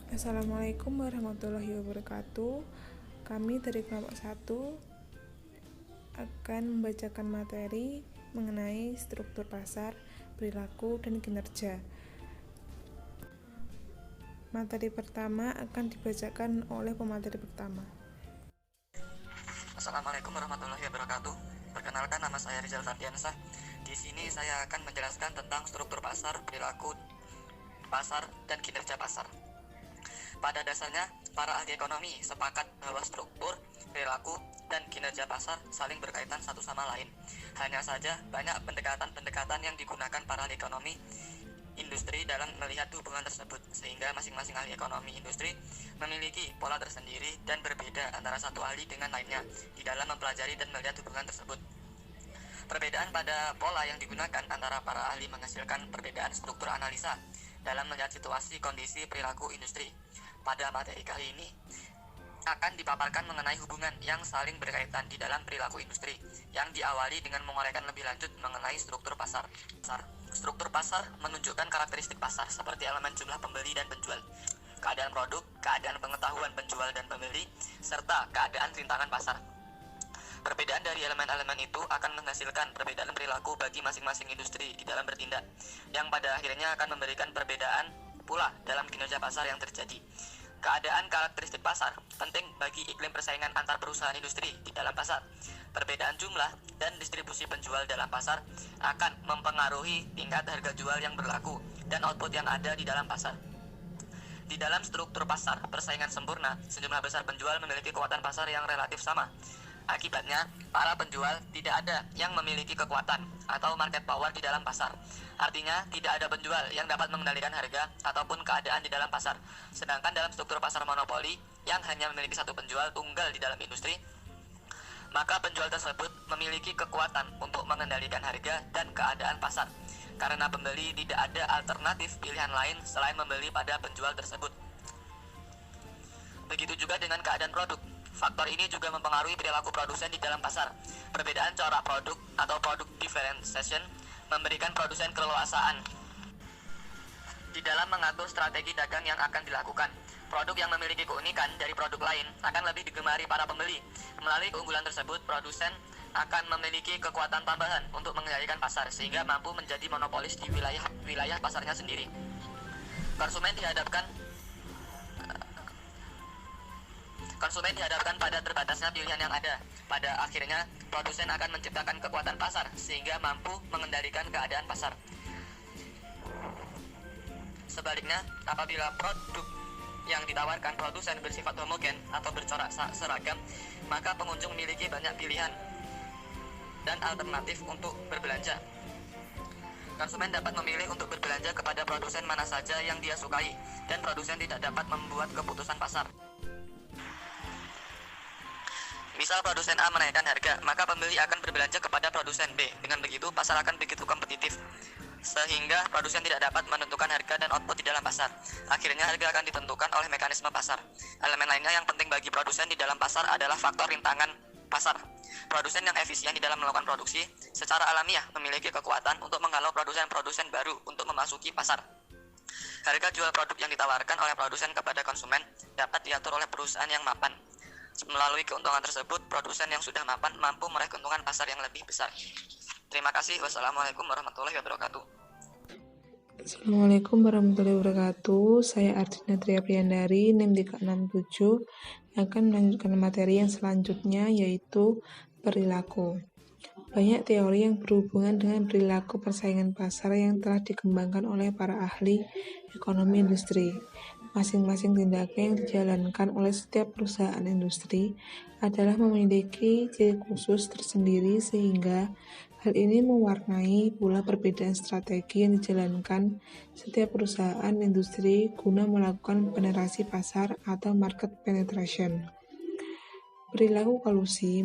Assalamualaikum warahmatullahi wabarakatuh. Kami dari kelompok 1 akan membacakan materi mengenai struktur pasar, perilaku, dan kinerja. Materi pertama akan dibacakan oleh pemateri pertama. Assalamualaikum warahmatullahi wabarakatuh. Perkenalkan, nama saya Rizal Fardiansah. Di sini saya akan menjelaskan tentang struktur pasar, perilaku pasar, dan kinerja pasar. Pada dasarnya, para ahli ekonomi sepakat bahwa struktur, perilaku, dan kinerja pasar saling berkaitan satu sama lain. Hanya saja, banyak pendekatan-pendekatan yang digunakan para ahli ekonomi industri dalam melihat hubungan tersebut, sehingga masing-masing ahli ekonomi industri memiliki pola tersendiri dan berbeda antara satu ahli dengan lainnya di dalam mempelajari dan melihat hubungan tersebut. Perbedaan pada pola yang digunakan antara para ahli menghasilkan perbedaan struktur analisa dalam melihat situasi kondisi perilaku industri. Pada materi kali ini akan dipaparkan mengenai hubungan yang saling berkaitan di dalam perilaku industri, yang diawali dengan menguraikan lebih lanjut mengenai struktur pasar. Struktur pasar menunjukkan karakteristik pasar seperti elemen jumlah pembeli dan penjual, keadaan produk, keadaan pengetahuan penjual dan pembeli, serta keadaan rintangan pasar. Perbedaan dari elemen-elemen itu akan menghasilkan perbedaan perilaku bagi masing-masing industri di dalam bertindak, yang pada akhirnya akan memberikan perbedaan pula dalam kinerja pasar yang terjadi. Keadaan karakteristik pasar penting bagi iklim persaingan antar perusahaan industri di dalam pasar. Perbedaan jumlah dan distribusi penjual dalam pasar akan mempengaruhi tingkat harga jual yang berlaku dan output yang ada di dalam pasar. Di dalam struktur pasar persaingan sempurna, sejumlah besar penjual memiliki kekuatan pasar yang relatif sama. Akibatnya, para penjual tidak ada yang memiliki kekuatan atau market power di dalam pasar. Artinya, tidak ada penjual yang dapat mengendalikan harga ataupun keadaan di dalam pasar. Sedangkan dalam struktur pasar monopoli yang hanya memiliki satu penjual tunggal di dalam industri, maka penjual tersebut memiliki kekuatan untuk mengendalikan harga dan keadaan pasar, karena pembeli tidak ada alternatif pilihan lain selain membeli pada penjual tersebut. Begitu juga dengan keadaan produk. Faktor ini juga mempengaruhi perilaku produsen di dalam pasar. Perbedaan corak produk atau product differentiation memberikan produsen keleluasaan di dalam mengatur strategi dagang yang akan dilakukan. Produk yang memiliki keunikan dari produk lain akan lebih digemari para pembeli. Melalui keunggulan tersebut, produsen akan memiliki kekuatan tambahan untuk mengendalikan pasar sehingga mampu menjadi monopolis di wilayah pasarnya sendiri. Konsumen dihadapkan pada terbatasnya pilihan yang ada. Pada akhirnya, produsen akan menciptakan kekuatan pasar sehingga mampu mengendalikan keadaan pasar. Sebaliknya, apabila produk yang ditawarkan produsen bersifat homogen atau bercorak seragam, maka pengunjung memiliki banyak pilihan dan alternatif untuk berbelanja. Konsumen dapat memilih untuk berbelanja kepada produsen mana saja yang dia sukai, dan produsen tidak dapat membuat keputusan pasar. Misal produsen A menaikkan harga, maka pembeli akan berbelanja kepada produsen B. Dengan begitu, pasar akan begitu kompetitif, sehingga produsen tidak dapat menentukan harga dan output di dalam pasar. Akhirnya harga akan ditentukan oleh mekanisme pasar. Elemen lainnya yang penting bagi produsen di dalam pasar adalah faktor rintangan pasar. Produsen yang efisien di dalam melakukan produksi secara alamiah memiliki kekuatan untuk menghalau produsen-produsen baru untuk memasuki pasar. Harga jual produk yang ditawarkan oleh produsen kepada konsumen dapat diatur oleh perusahaan yang mapan. Melalui keuntungan tersebut, produsen yang sudah mapan mampu meraih keuntungan pasar yang lebih besar. Terima kasih. Wassalamualaikum warahmatullahi wabarakatuh. Assalamualaikum warahmatullahi wabarakatuh. Saya Ardina Tria Priyandari, NIM 367, akan melanjutkan materi yang selanjutnya, yaitu perilaku. Banyak teori yang berhubungan dengan perilaku persaingan pasar yang telah dikembangkan oleh para ahli ekonomi industri. Masing-masing tindakan yang dijalankan oleh setiap perusahaan industri adalah memiliki ciri khusus tersendiri, sehingga hal ini mewarnai pula perbedaan strategi yang dijalankan setiap perusahaan industri guna melakukan penetrasi pasar atau market penetration. Perilaku kolusi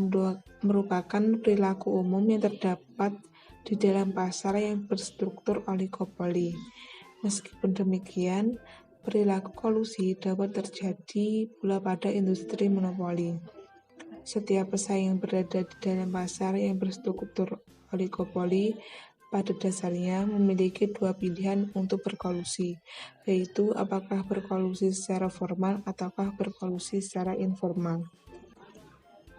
merupakan perilaku umum yang terdapat di dalam pasar yang berstruktur oligopoli. Meskipun demikian, perilaku kolusi dapat terjadi pula pada industri monopoli. Setiap pesaing yang berada di dalam pasar yang berstruktur oligopoli pada dasarnya memiliki dua pilihan untuk berkolusi, yaitu apakah berkolusi secara formal ataukah berkolusi secara informal.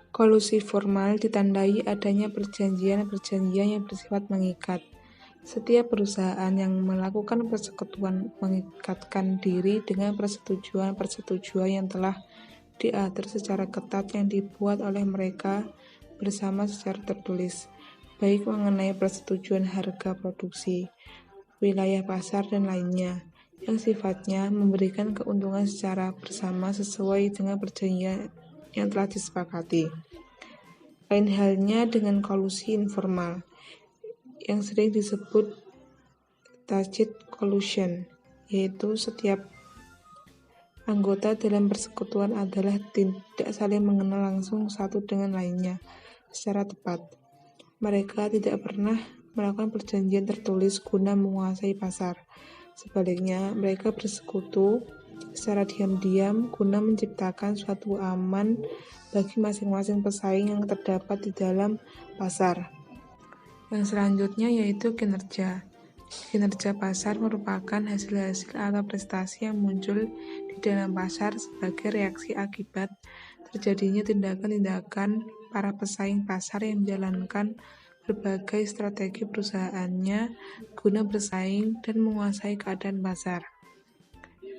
Kolusi formal ditandai adanya perjanjian-perjanjian yang bersifat mengikat. Setiap perusahaan yang melakukan persekutuan mengikatkan diri dengan persetujuan-persetujuan yang telah diatur secara ketat yang dibuat oleh mereka bersama secara tertulis, baik mengenai persetujuan harga produksi, wilayah pasar, dan lainnya, yang sifatnya memberikan keuntungan secara bersama sesuai dengan perjanjian yang telah disepakati. Lain halnya dengan kolusi informal, yang sering disebut tacit collusion, yaitu setiap anggota dalam persekutuan adalah tidak saling mengenal langsung satu dengan lainnya secara tepat. Mereka tidak pernah melakukan perjanjian tertulis guna menguasai pasar. Sebaliknya, mereka bersekutu secara diam-diam guna menciptakan suatu aman bagi masing-masing pesaing yang terdapat di dalam pasar. Yang selanjutnya yaitu kinerja. Kinerja pasar merupakan hasil-hasil atau prestasi yang muncul di dalam pasar sebagai reaksi akibat terjadinya tindakan-tindakan para pesaing pasar yang menjalankan berbagai strategi perusahaannya guna bersaing dan menguasai keadaan pasar.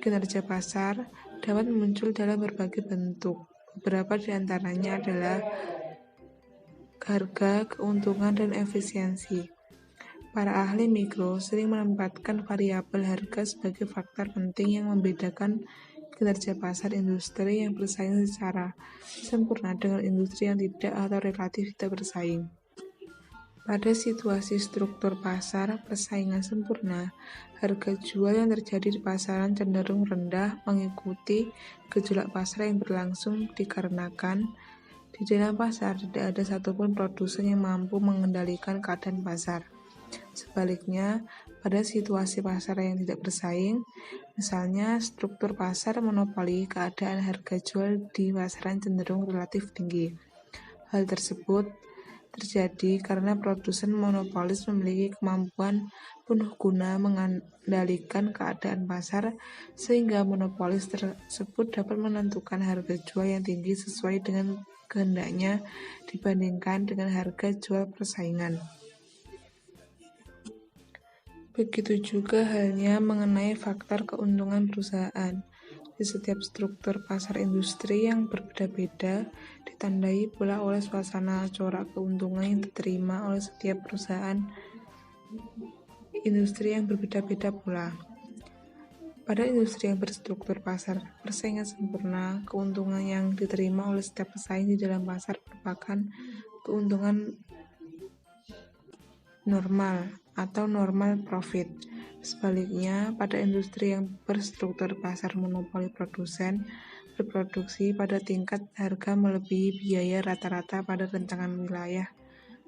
Kinerja pasar dapat muncul dalam berbagai bentuk. Beberapa di antaranya adalah harga, keuntungan, dan efisiensi. Para ahli mikro sering menempatkan variabel harga sebagai faktor penting yang membedakan kinerja pasar industri yang bersaing secara sempurna dengan industri yang tidak atau relatif tidak bersaing. Pada situasi struktur pasar persaingan sempurna, harga jual yang terjadi di pasaran cenderung rendah mengikuti gejolak pasar yang berlangsung dikarenakan di dalam pasar tidak ada satupun produsen yang mampu mengendalikan keadaan pasar. Sebaliknya, pada situasi pasar yang tidak bersaing, misalnya struktur pasar monopoli, keadaan harga jual di pasaran cenderung relatif tinggi. Hal tersebut terjadi karena produsen monopolis memiliki kemampuan penuh guna mengendalikan keadaan pasar, sehingga monopolis tersebut dapat menentukan harga jual yang tinggi sesuai dengan kehendaknya dibandingkan dengan harga jual persaingan. Begitu juga halnya mengenai faktor keuntungan perusahaan. Di setiap struktur pasar industri yang berbeda-beda, ditandai pula oleh suasana corak keuntungan yang diterima oleh setiap perusahaan industri yang berbeda-beda pula. Pada industri yang berstruktur pasar persaingan sempurna, keuntungan yang diterima oleh setiap pesaing di dalam pasar merupakan keuntungan normal atau normal profit. Sebaliknya, pada industri yang berstruktur pasar monopoli produsen berproduksi pada tingkat harga melebihi biaya rata-rata pada rentangan wilayah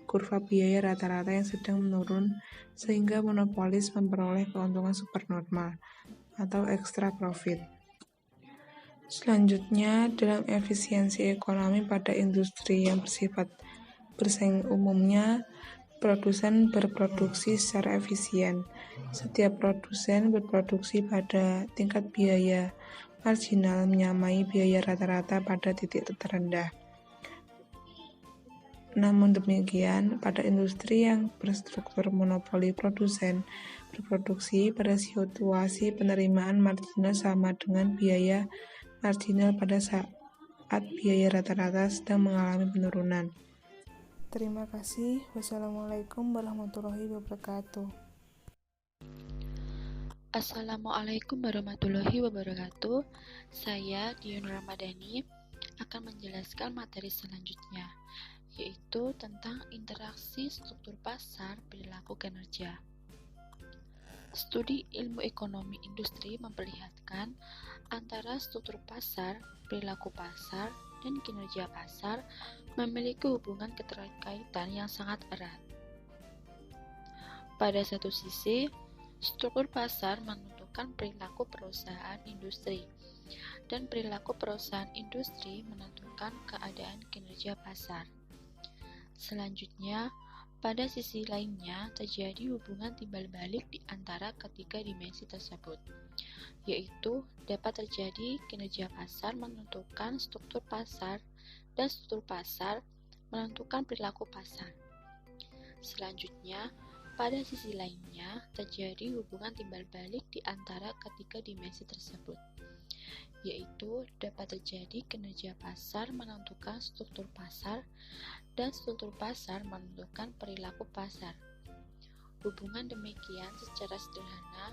kurva biaya rata-rata yang sedang menurun, sehingga monopolis memperoleh keuntungan supernormal atau extra profit. Selanjutnya, dalam efisiensi ekonomi pada industri yang bersifat bersaing umumnya, produsen berproduksi secara efisien. Setiap produsen berproduksi pada tingkat biaya marginal menyamai biaya rata-rata pada titik terendah. Namun demikian, pada industri yang berstruktur monopoli produsen berproduksi pada situasi penerimaan marginal sama dengan biaya marginal pada saat biaya rata-rata sedang mengalami penurunan. Terima kasih. Wassalamualaikum warahmatullahi wabarakatuh. Assalamualaikum warahmatullahi wabarakatuh. Saya Dion Ramadhani akan menjelaskan materi selanjutnya, yaitu tentang interaksi struktur pasar perilaku kinerja. Studi ilmu ekonomi industri memperlihatkan antara struktur pasar, perilaku pasar, dan kinerja pasar memiliki hubungan keterkaitan yang sangat erat. Pada satu sisi, struktur pasar menentukan perilaku perusahaan industri, dan perilaku perusahaan industri menentukan keadaan kinerja pasar. Selanjutnya, Pada sisi lainnya, terjadi hubungan timbal balik di antara ketiga dimensi tersebut, yaitu dapat terjadi kinerja pasar menentukan struktur pasar dan struktur pasar menentukan perilaku pasar. Selanjutnya, pada sisi lainnya, terjadi hubungan timbal balik di antara ketiga dimensi tersebut, yaitu dapat terjadi kinerja pasar menentukan struktur pasar dan struktur pasar menentukan perilaku pasar. Hubungan demikian secara sederhana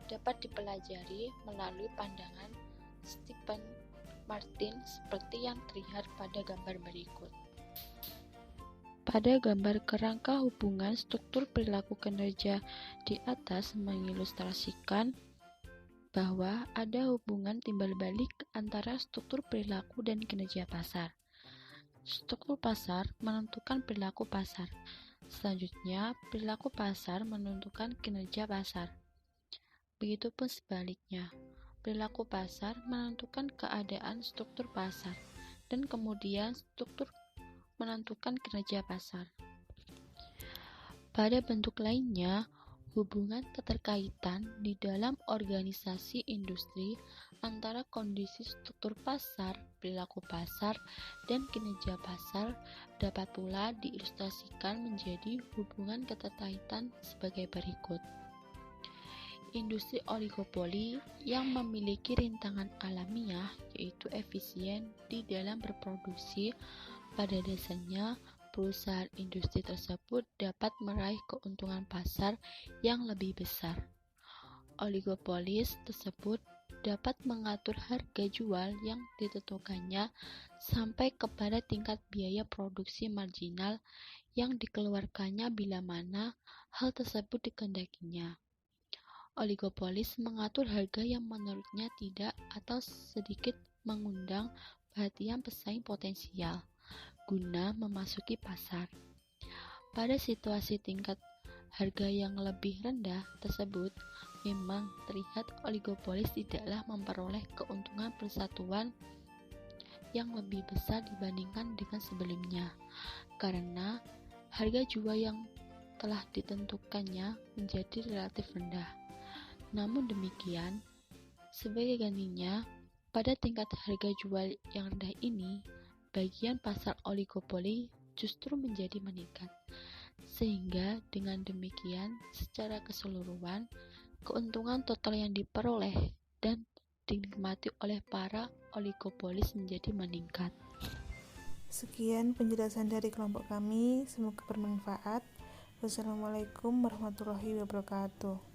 dapat dipelajari melalui pandangan Stephen Martin seperti yang terlihat pada gambar berikut. Pada gambar kerangka hubungan struktur perilaku kinerja di atas mengilustrasikan bahwa ada hubungan timbal balik antara struktur perilaku dan kinerja pasar. Struktur pasar menentukan perilaku pasar. Selanjutnya, perilaku pasar menentukan kinerja pasar. Begitupun sebaliknya, perilaku pasar menentukan keadaan struktur pasar, dan kemudian struktur menentukan kinerja pasar. Pada bentuk lainnya, hubungan keterkaitan di dalam organisasi industri antara kondisi struktur pasar, perilaku pasar, dan kinerja pasar dapat pula diilustrasikan menjadi hubungan keterkaitan sebagai berikut. Industri oligopoli yang memiliki rintangan alamiah yaitu efisien di dalam berproduksi, pada dasarnya perusahaan industri tersebut dapat meraih keuntungan pasar yang lebih besar. Oligopolis tersebut dapat mengatur harga jual yang ditentukannya sampai kepada tingkat biaya produksi marginal yang dikeluarkannya bila mana hal tersebut dikehendakinya. Oligopolis mengatur harga yang menurutnya tidak atau sedikit mengundang perhatian pesaing potensial guna memasuki pasar. Pada situasi tingkat harga yang lebih rendah tersebut, memang terlihat oligopolis tidaklah memperoleh keuntungan persatuan yang lebih besar dibandingkan dengan sebelumnya, karena harga jual yang telah ditentukannya menjadi relatif rendah. Namun demikian, sebagai gantinya, pada tingkat harga jual yang rendah ini, bagian pasar oligopoli justru menjadi meningkat, sehingga dengan demikian secara keseluruhan keuntungan total yang diperoleh dan dinikmati oleh para oligopolis menjadi meningkat. Sekian penjelasan dari kelompok kami, semoga bermanfaat. Wassalamualaikum warahmatullahi wabarakatuh.